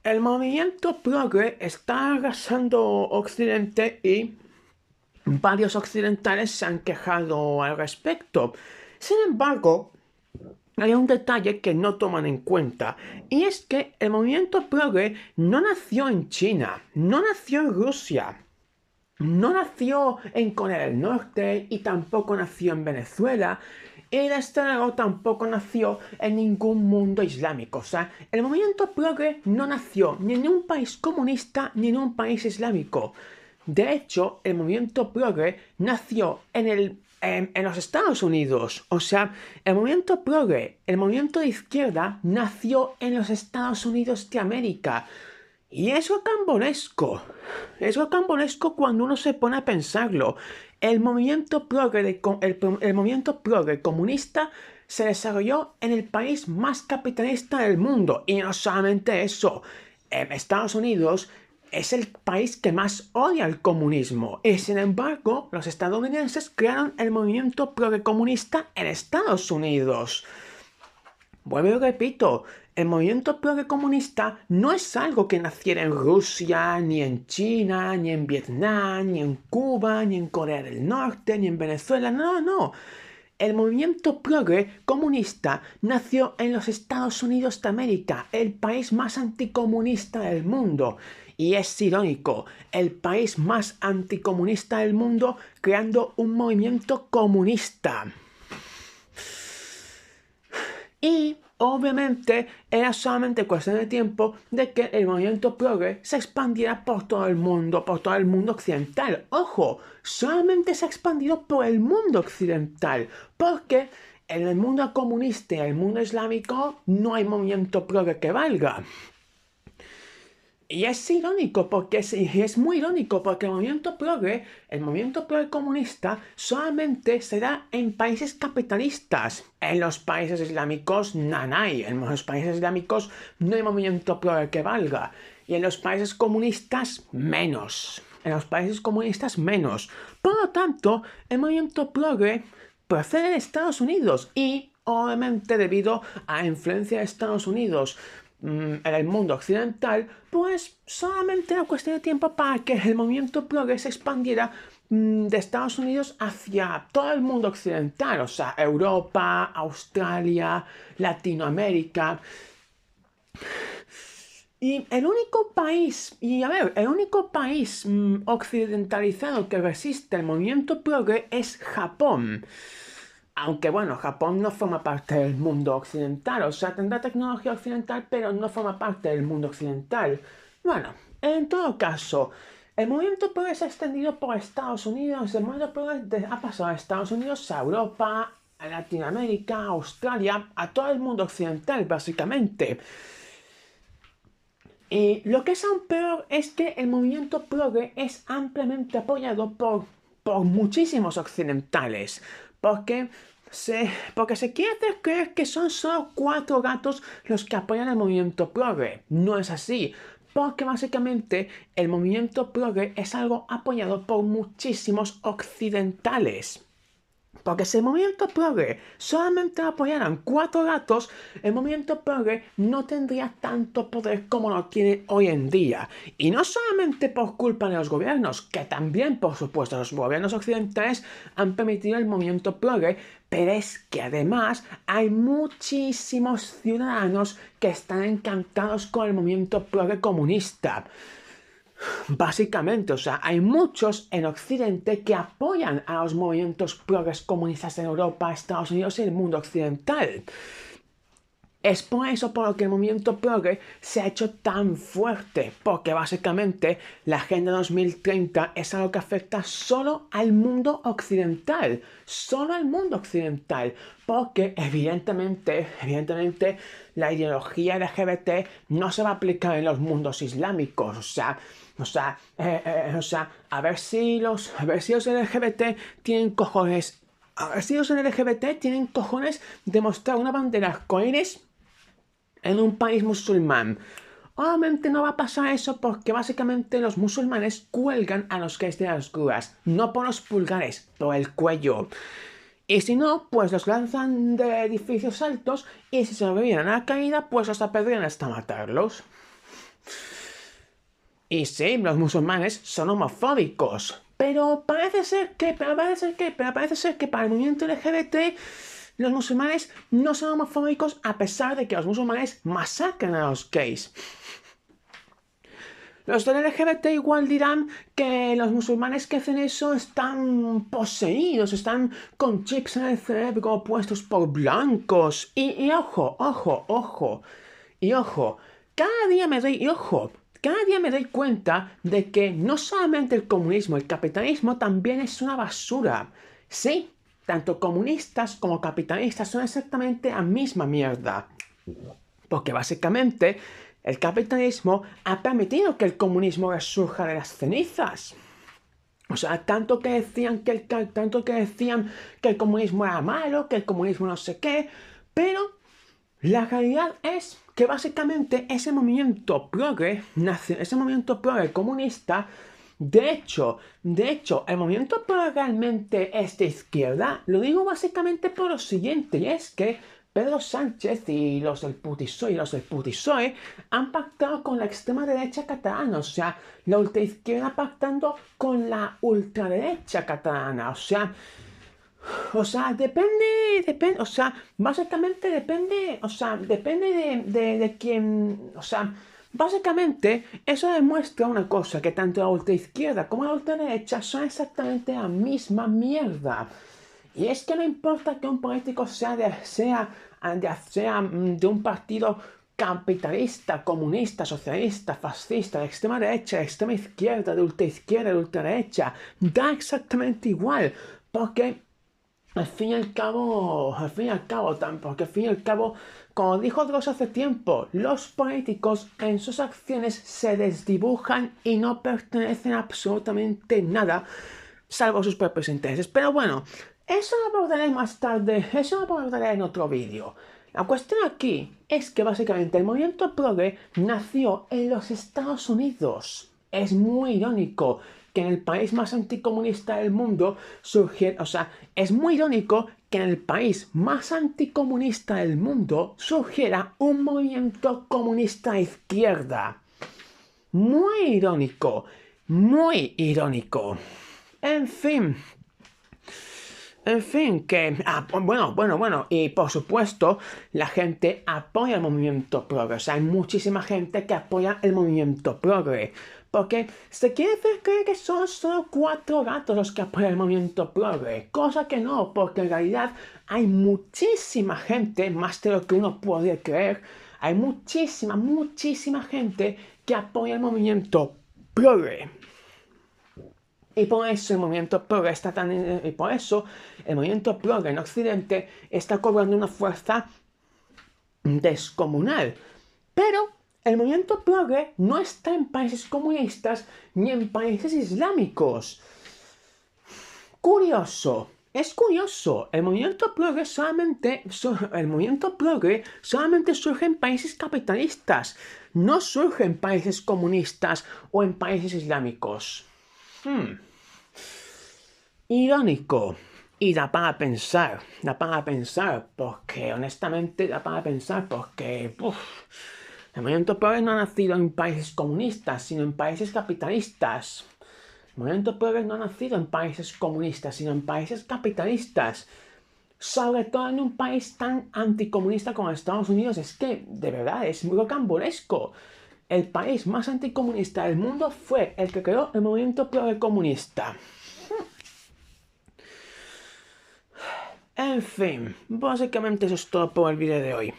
el movimiento progre está arrasando Occidente y varios occidentales se han quejado al respecto. Sin embargo, hay un detalle que no toman en cuenta, y es que el movimiento progre no nació en China, no nació en Rusia, no nació en Corea del Norte y tampoco nació en Venezuela. Y desde luego tampoco nació en ningún mundo islámico. O sea, el movimiento progre no nació ni en un país comunista ni en un país islámico. De hecho, el movimiento progre nació en los Estados Unidos. O sea, el movimiento progre, el movimiento de izquierda, nació en los Estados Unidos de América. Y es rocambolesco. Es rocambolesco cuando uno se pone a pensarlo. El movimiento progre, el movimiento progre comunista se desarrolló en el país más capitalista del mundo. Y no solamente eso. Estados Unidos es el país que más odia el comunismo. Y sin embargo, los estadounidenses crearon el movimiento progre comunista en Estados Unidos. Vuelvo y repito, el movimiento progre-comunista no es algo que naciera en Rusia, ni en China, ni en Vietnam, ni en Cuba, ni en Corea del Norte, ni en Venezuela. No, no. El movimiento progre-comunista nació en los Estados Unidos de América, el país más anticomunista del mundo. Y es irónico, el país más anticomunista del mundo creando un movimiento comunista. Y obviamente era solamente cuestión de tiempo de que el movimiento progre se expandiera por todo el mundo occidental. Ojo, solamente se ha expandido por el mundo occidental, porque en el mundo comunista y el mundo islámico no hay movimiento progre que valga. Y es irónico porque es muy irónico porque el movimiento progre comunista, solamente se da en países capitalistas. En los países islámicos no hay. En los países islámicos no hay movimiento progre que valga. Y en los países comunistas menos. En los países comunistas menos. Por lo tanto, el movimiento progre procede de Estados Unidos y obviamente debido a la influencia de Estados Unidos en el mundo occidental, pues solamente era cuestión de tiempo para que el movimiento progre se expandiera de Estados Unidos hacia todo el mundo occidental, o sea, Europa, Australia, Latinoamérica. Y el único país occidentalizado que resiste el movimiento progre es Japón. Aunque bueno, Japón no forma parte del mundo occidental, o sea, tendrá tecnología occidental, pero no forma parte del mundo occidental. Bueno, en todo caso, el movimiento progre se ha extendido por Estados Unidos, el movimiento progre ha pasado a Estados Unidos, a Europa, a Latinoamérica, a Australia, a todo el mundo occidental, básicamente. Y lo que es aún peor es que el movimiento progre es ampliamente apoyado por muchísimos occidentales. Porque se quiere hacer creer que son solo 4 gatos los que apoyan el movimiento progre. No es así. Porque básicamente el movimiento progre es algo apoyado por muchísimos occidentales. Porque si el movimiento progre solamente apoyaran 4 gatos, el movimiento progre no tendría tanto poder como lo tiene hoy en día. Y no solamente por culpa de los gobiernos, que también, por supuesto, los gobiernos occidentales han permitido el movimiento progre, pero es que además hay muchísimos ciudadanos que están encantados con el movimiento progre comunista. Básicamente, o sea, hay muchos en Occidente que apoyan a los movimientos progres comunistas en Europa, Estados Unidos y el mundo occidental. Es por eso por lo que el movimiento progre se ha hecho tan fuerte, porque básicamente la Agenda 2030 es algo que afecta solo al mundo occidental, porque evidentemente la ideología LGBT no se va a aplicar en los mundos islámicos, a ver si los LGBT tienen cojones. A ver si los LGBT tienen cojones de mostrar una bandera arcoíris en un país musulmán. Obviamente no va a pasar eso porque básicamente los musulmanes cuelgan a los gays de las grúas, no por los pulgares, por el cuello. Y si no, pues los lanzan de edificios altos y si sobreviven a la caída, pues los apedrean hasta matarlos. Y sí, los musulmanes son homofóbicos. Pero parece ser que para el movimiento LGBT los musulmanes no son homofóbicos a pesar de que los musulmanes masacran a los gays. Los del LGBT igual dirán que los musulmanes que hacen eso están poseídos, están con chips en el cerebro puestos por blancos. Y ojo, cada día me doy cuenta de que no solamente el comunismo, el capitalismo también es una basura. Sí, tanto comunistas como capitalistas son exactamente la misma mierda. Porque básicamente el capitalismo ha permitido que el comunismo resurja de las cenizas. O sea, tanto que decían que el comunismo era malo, que el comunismo no sé qué, pero la realidad es que básicamente ese movimiento progre comunista, de hecho, el movimiento progre realmente es de izquierda. Lo digo básicamente por lo siguiente, y es que Pedro Sánchez y los del PSOE han pactado con la extrema derecha catalana, o sea, la ultraizquierda pactando con la ultraderecha catalana, o sea, depende, básicamente depende de quién, básicamente eso demuestra una cosa, que tanto la ultraizquierda como la ultraderecha son exactamente la misma mierda. Y es que no importa que un político sea de un partido capitalista, comunista, socialista, fascista, de extrema derecha, de extrema izquierda, de ultraderecha, da exactamente igual, porque al fin y al cabo, como dijo Dross hace tiempo, los políticos en sus acciones se desdibujan y no pertenecen a absolutamente nada, salvo sus propios intereses. Pero bueno, eso lo abordaré más tarde, eso lo abordaré en otro vídeo. La cuestión aquí es que básicamente el movimiento progre nació en los Estados Unidos. Es muy irónico que en el país más anticomunista del mundo es muy irónico que en el país más anticomunista del mundo surgiera un movimiento comunista a izquierda. Muy irónico, muy irónico. En fin, y por supuesto, la gente apoya el movimiento progre, o sea, hay muchísima gente que apoya el movimiento progre, porque se quiere hacer creer que son solo 4 gatos los que apoyan el movimiento progre, cosa que no, porque en realidad hay muchísima gente, más de lo que uno podría creer, hay muchísima gente que apoya el movimiento progre. Y por eso el movimiento progre en Occidente está cobrando una fuerza descomunal. Pero el movimiento progre no está en países comunistas ni en países islámicos. Es curioso, el movimiento progre solamente surge en países capitalistas, no surge en países comunistas o en países islámicos. Irónico. Y da para pensar, porque honestamente da para pensar, porque el movimiento progre no ha nacido en países comunistas, sino en países capitalistas. El movimiento progre no ha nacido en países comunistas, sino en países capitalistas. Sobre todo en un país tan anticomunista como Estados Unidos, es que, de verdad, es muy rocambolesco. El país más anticomunista del mundo fue el que creó el movimiento progre comunista. En fin, básicamente eso es todo por el vídeo de hoy.